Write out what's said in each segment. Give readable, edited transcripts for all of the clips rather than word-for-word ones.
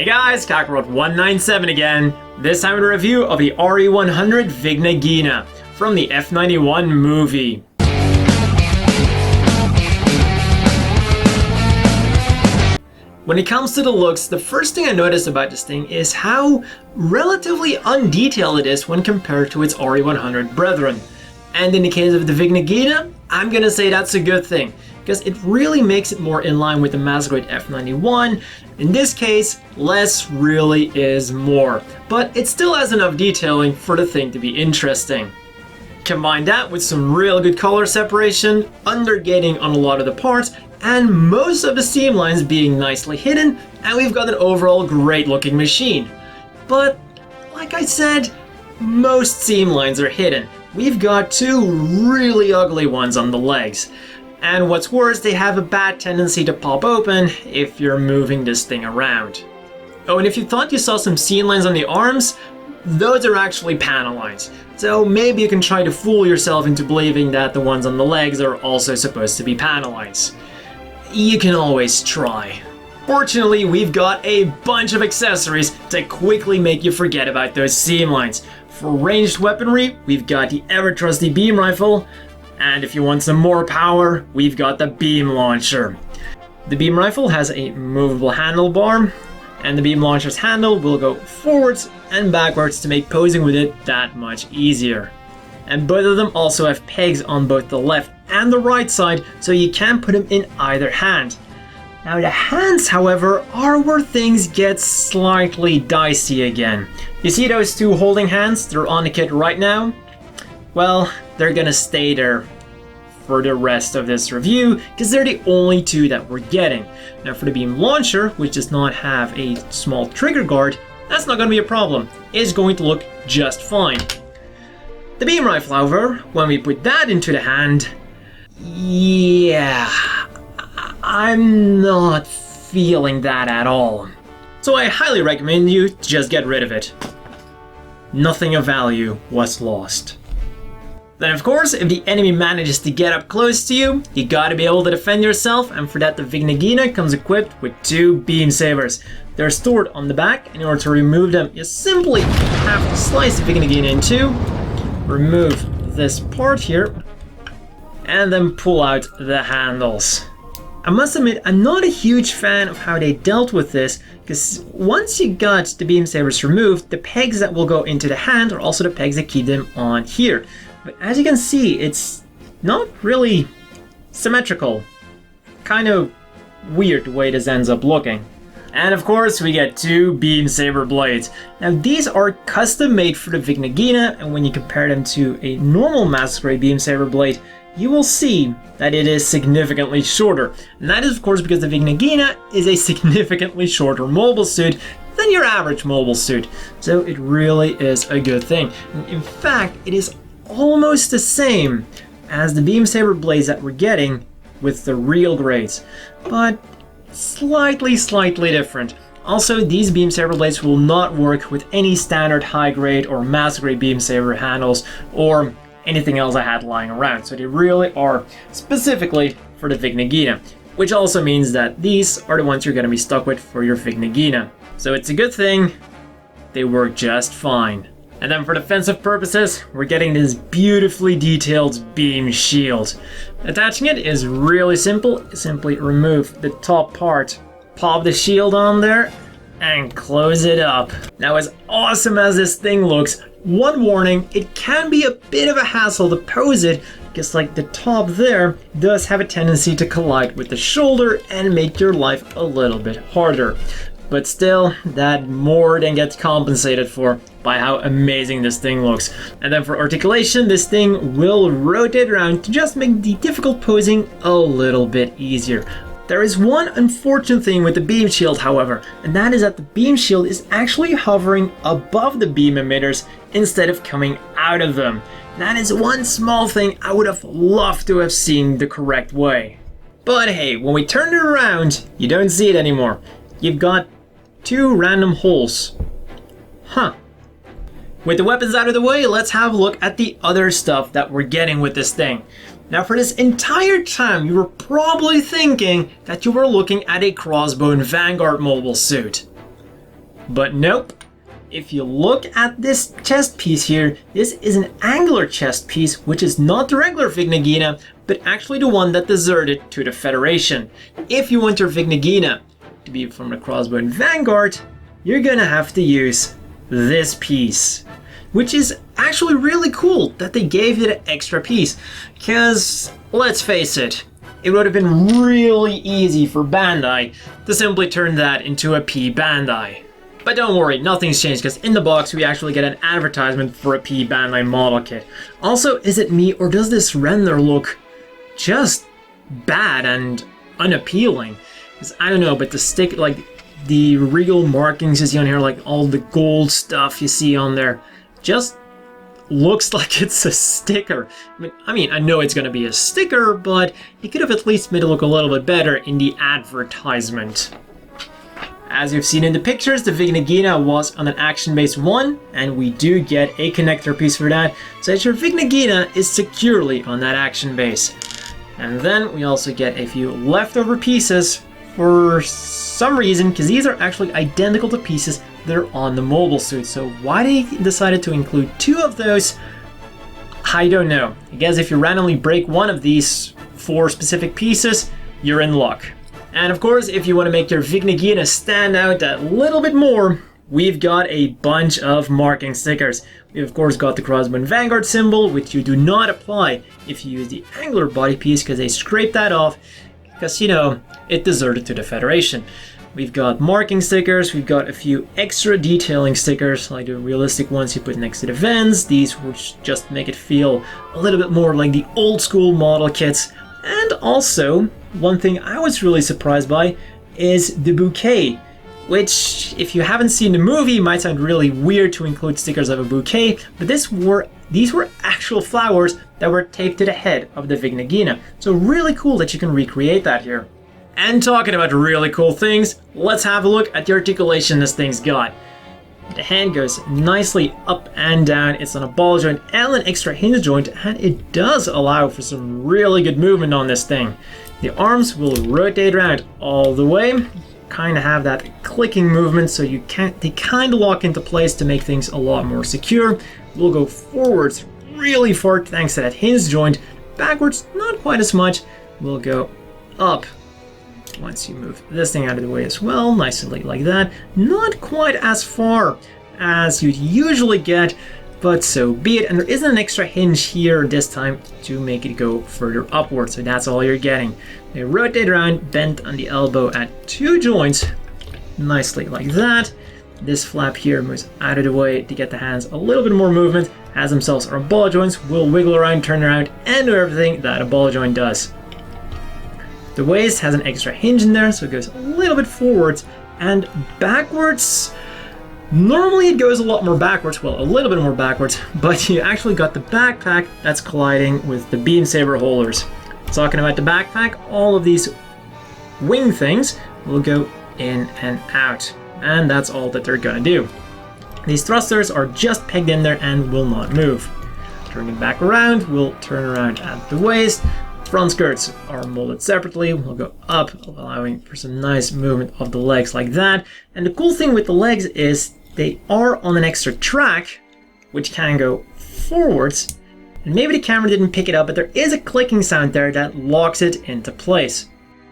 Hey guys, Kakarot197 again. This time in a review of the RE100 Vigna Ghina from the F91 movie. When it comes to the looks, the first thing I noticed about this thing is how relatively undetailed it is when compared to its RE100 brethren. And in the case of the Vigna Ghina, I'm gonna say that's a good thing, because it really makes it more in line with the Masquerade F91. In this case, less really is more, but it still has enough detailing for the thing to be interesting. Combine that with some real good color separation, undergating on a lot of the parts, and most of the seam lines being nicely hidden, and we've got an overall great looking machine. But, like I said, most seam lines are hidden. We've got two really ugly ones on the legs. And what's worse, they have a bad tendency to pop open if you're moving this thing around. Oh, and if you thought you saw some seam lines on the arms, those are actually panel lines. So maybe you can try to fool yourself into believing that the ones on the legs are also supposed to be panel lines. You can always try. Fortunately, we've got a bunch of accessories to quickly make you forget about those seam lines. For ranged weaponry, we've got the ever-trusty beam rifle, and if you want some more power, we've got the beam launcher. The beam rifle has a movable handlebar, and the beam launcher's handle will go forwards and backwards to make posing with it that much easier. And both of them also have pegs on both the left and the right side, so you can put them in either hand. Now the hands, however, are where things get slightly dicey again. You see those two holding hands? They're on the kit right now. Well, they're gonna stay there for the rest of this review, because they're the only two that we're getting. Now for the beam launcher, which does not have a small trigger guard, that's not gonna be a problem. It's going to look just fine. The beam rifle, however, when we put that into the hand, yeah, I'm not feeling that at all. So I highly recommend you to just get rid of it. Nothing of value was lost. Then of course, if the enemy manages to get up close to you, you gotta be able to defend yourself, and for that the Vigna Ghina comes equipped with two beam sabers. They're stored on the back, and in order to remove them, you simply have to slice the Vigna Ghina in two, remove this part here, and then pull out the handles. I must admit, I'm not a huge fan of how they dealt with this, because once you got the beam sabers removed, the pegs that will go into the hand are also the pegs that keep them on here. But as you can see, it's not really symmetrical. Kind of weird the way this ends up looking. And of course, we get two beam saber blades. Now these are custom made for the Vigna Ghina, and when you compare them to a normal Masquerade beam saber blade, you will see that it is significantly shorter. And that is of course because the Vigna Ghina is a significantly shorter mobile suit than your average mobile suit. So it really is a good thing. In fact, it is almost the same as the beam saber blades that we're getting with the real grades, but slightly different. Also, these beam saber blades will not work with any standard high grade or Masquerade beam saber handles or anything else I had lying around, so they really are specifically for the Vigna Ghina, which also means that these are the ones you're going to be stuck with for your Vigna Ghina. So it's a good thing they work just fine. And then for defensive purposes, we're getting this beautifully detailed beam shield. Attaching it is really simple. Simply remove the top part, pop the shield on there, and close it up. Now, as awesome as this thing looks, one warning, it can be a bit of a hassle to pose it, because like the top there does have a tendency to collide with the shoulder and make your life a little bit harder. But still, that more than gets compensated for by how amazing this thing looks. And then for articulation, this thing will rotate around to just make the difficult posing a little bit easier. There is one unfortunate thing with the beam shield, however, and that is that the beam shield is actually hovering above the beam emitters instead of coming out of them. That is one small thing I would have loved to have seen the correct way. But hey, when we turn it around, you don't see it anymore. You've got two random holes. Huh. With the weapons out of the way, let's have a look at the other stuff that we're getting with this thing. Now for this entire time, you were probably thinking that you were looking at a Crossbone Vanguard mobile suit. But nope. If you look at this chest piece here, this is an angular chest piece, which is not the regular Vigna Ghina, but actually the one that deserted to the Federation. If you want your Vigna Ghina to be from the Crossbone Vanguard, you're gonna have to use this piece. Which is actually really cool that they gave you the extra piece. Because, let's face it, it would have been really easy for Bandai to simply turn that into a P Bandai. But don't worry, nothing's changed, because in the box we actually get an advertisement for a P Bandai model kit. Also, is it me, or does this render look just bad and unappealing? Because I don't know, but the stick, like the real markings you see on here, like all the gold stuff you see on there, just looks like it's a sticker. I mean, I know it's gonna be a sticker, but it could have at least made it look a little bit better in the advertisement. As you've seen in the pictures, the Vigna Ghina was on an action-based one, and we do get a connector piece for that, so that your Vigna Ghina is securely on that action base. And then we also get a few leftover pieces for some reason, because these are actually identical to pieces that are on the mobile suit. So why they decided to include two of those, I don't know. I guess if you randomly break one of these four specific pieces, you're in luck. And of course, if you want to make your Vigna Ghina stand out a little bit more, we've got a bunch of marking stickers. We've of course got the Crossbone Vanguard symbol, which you do not apply if you use the angular body piece, because they scraped that off, because, you know, it deserted to the Federation. We've got marking stickers, we've got a few extra detailing stickers, like the realistic ones you put next to the vents. These will just make it feel a little bit more like the old school model kits. And also, one thing I was really surprised by is the bouquet, which, if you haven't seen the movie, might sound really weird to include stickers of a bouquet, but these were actual flowers that were taped to the head of the Vigna Ghina. So really cool that you can recreate that here. And talking about really cool things, let's have a look at the articulation this thing's got. The hand goes nicely up and down, it's on a ball joint and an extra hinge joint, and it does allow for some really good movement on this thing. The arms will rotate around all the way, kind of have that clicking movement, so they kind of lock into place to make things a lot more secure. We'll go forwards really far thanks to that hinge joint, backwards not quite as much. We'll go up once you move this thing out of the way as well, nicely like that. Not quite as far as you'd usually get, but so be it. And there isn't an extra hinge here this time to make it go further upwards, so that's all you're getting. They rotate around, bent on the elbow at two joints, nicely like that. This flap here moves out of the way to get the hands a little bit more movement, as themselves are ball joints, will wiggle around, turn around, and do everything that a ball joint does. The waist has an extra hinge in there, so it goes a little bit forwards and backwards. Normally it goes a lot more backwards, well, a little bit more backwards, but you actually got the backpack that's colliding with the beam saber holders. Talking about the backpack, all of these wing things will go in and out, and that's all that they're gonna do. These thrusters are just pegged in there and will not move. Turning back around, we'll turn around at the waist. Front skirts are molded separately, we'll go up, allowing for some nice movement of the legs like that. And the cool thing with the legs is they are on an extra track, which can go forwards. And maybe the camera didn't pick it up, but there is a clicking sound there that locks it into place.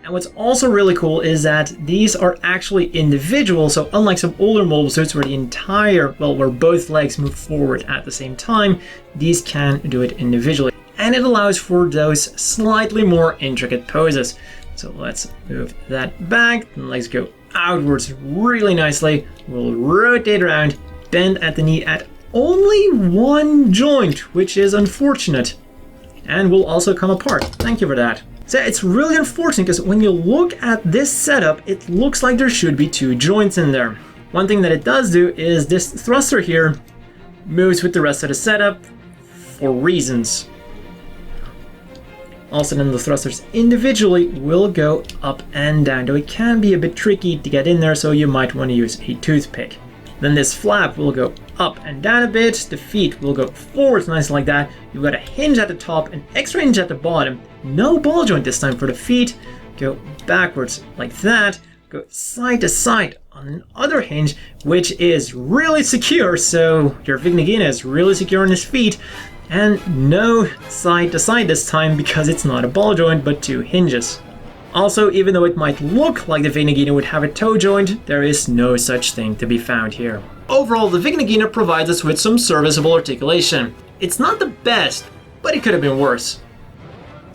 And what's also really cool is that these are actually individual, so unlike some older mobile suits where both legs move forward at the same time, these can do it individually. And it allows for those slightly more intricate poses. So let's move that back, the legs go outwards really nicely. We'll rotate around, bend at the knee at only one joint, which is unfortunate. And will also come apart. Thank you for that. So it's really unfortunate because when you look at this setup, it looks like there should be two joints in there. One thing that it does do is this thruster here moves with the rest of the setup for reasons. Also then the thrusters individually will go up and down, though it can be a bit tricky to get in there, so you might want to use a toothpick. Then this flap will go up and down a bit, the feet will go forwards nice like that. You've got a hinge at the top, an extra hinge at the bottom, no ball joint this time for the feet. Go backwards like that, go side to side on another hinge, which is really secure, so your Vigna Ghina is really secure on his feet. And no side to side this time because it's not a ball joint but 2 hinges. Also, even though it might look like the Vigna Ghina would have a toe joint, there is no such thing to be found here. Overall, the Vigna Ghina provides us with some serviceable articulation. It's not the best, but it could have been worse.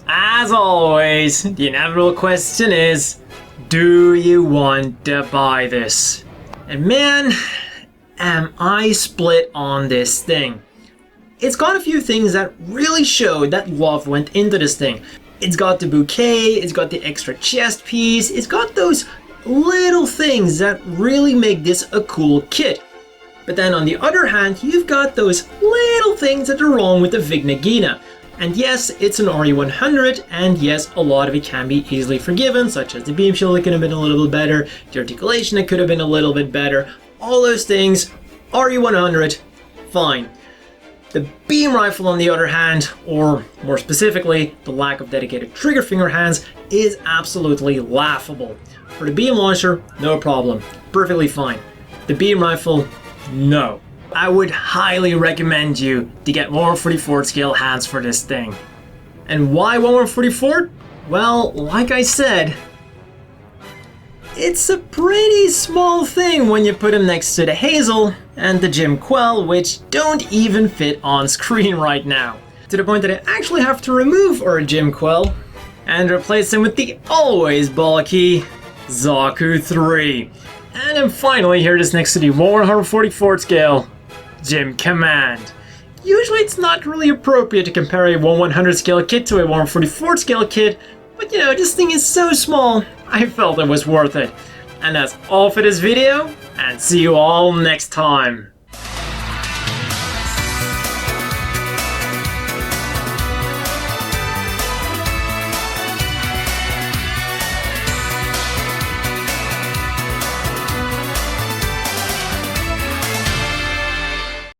As always, the inevitable question is, do you want to buy this? And man, am I split on this thing. It's got a few things that really show that love went into this thing. It's got the bouquet, it's got the extra chest piece, it's got those little things that really make this a cool kit. But then on the other hand, you've got those little things that are wrong with the Vigna Ghina. And yes, it's an RE100, and yes, a lot of it can be easily forgiven, such as the beam shield that could have been a little bit better, the articulation that could have been a little bit better, all those things, RE100, fine. The beam rifle on the other hand, or more specifically, the lack of dedicated trigger finger hands, is absolutely laughable. For the beam launcher, no problem, perfectly fine. The beam rifle, no. I would highly recommend you to get 144 scale hands for this thing. And why 144? Well, like I said, it's a pretty small thing when you put them next to the Hazel and the Jim Quell, which don't even fit on screen right now. To the point that I actually have to remove our Jim Quell and replace him with the always bulky Zaku 3. And I'm finally here just next to the 144 scale Jim Command. Usually it's not really appropriate to compare a 1/100 scale kit to a 144 scale kit, but you know, this thing is so small, I felt it was worth it. And that's all for this video, and see you all next time.